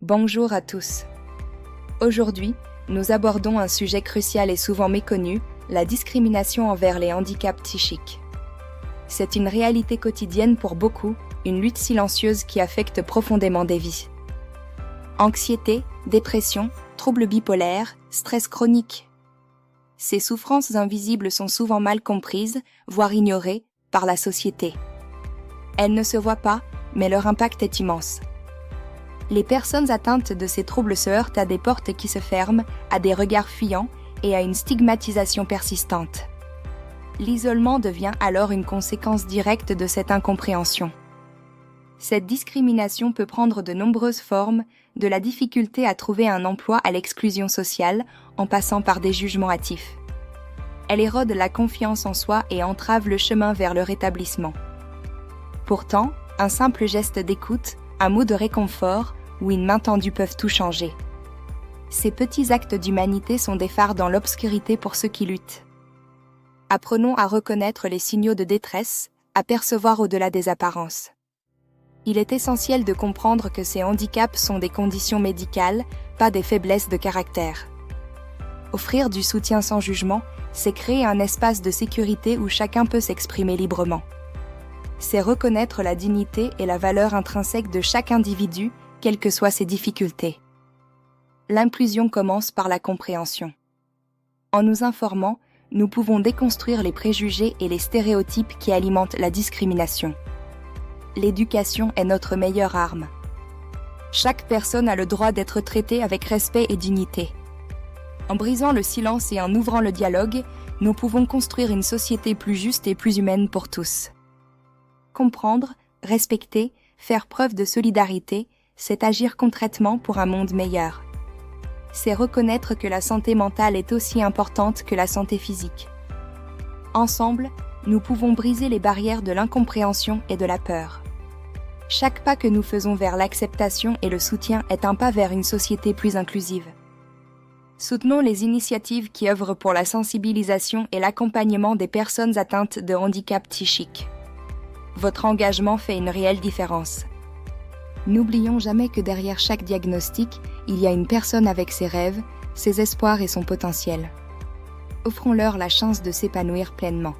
Bonjour à tous. Aujourd'hui, nous abordons un sujet crucial et souvent méconnu, la discrimination envers les handicaps psychiques. C'est une réalité quotidienne pour beaucoup, une lutte silencieuse qui affecte profondément des vies. Anxiété, dépression, troubles bipolaires, stress chronique. Ces souffrances invisibles sont souvent mal comprises, voire ignorées, par la société. Elles ne se voient pas, mais leur impact est immense. Les personnes atteintes de ces troubles se heurtent à des portes qui se ferment, à des regards fuyants et à une stigmatisation persistante. L'isolement devient alors une conséquence directe de cette incompréhension. Cette discrimination peut prendre de nombreuses formes, de la difficulté à trouver un emploi à l'exclusion sociale, en passant par des jugements hâtifs. Elle érode la confiance en soi et entrave le chemin vers le rétablissement. Pourtant, un simple geste d'écoute, un mot de réconfort ou une main tendue peuvent tout changer. Ces petits actes d'humanité sont des phares dans l'obscurité pour ceux qui luttent. Apprenons à reconnaître les signaux de détresse, à percevoir au-delà des apparences. Il est essentiel de comprendre que ces handicaps sont des conditions médicales, pas des faiblesses de caractère. Offrir du soutien sans jugement, c'est créer un espace de sécurité où chacun peut s'exprimer librement. C'est reconnaître la dignité et la valeur intrinsèque de chaque individu, quelles que soient ses difficultés. L'inclusion commence par la compréhension. En nous informant, nous pouvons déconstruire les préjugés et les stéréotypes qui alimentent la discrimination. L'éducation est notre meilleure arme. Chaque personne a le droit d'être traitée avec respect et dignité. En brisant le silence et en ouvrant le dialogue, nous pouvons construire une société plus juste et plus humaine pour tous. Comprendre, respecter, faire preuve de solidarité, c'est agir concrètement pour un monde meilleur. C'est reconnaître que la santé mentale est aussi importante que la santé physique. Ensemble, nous pouvons briser les barrières de l'incompréhension et de la peur. Chaque pas que nous faisons vers l'acceptation et le soutien est un pas vers une société plus inclusive. Soutenons les initiatives qui œuvrent pour la sensibilisation et l'accompagnement des personnes atteintes de handicap psychique. Votre engagement fait une réelle différence. N'oublions jamais que derrière chaque diagnostic, il y a une personne avec ses rêves, ses espoirs et son potentiel. Offrons-leur la chance de s'épanouir pleinement.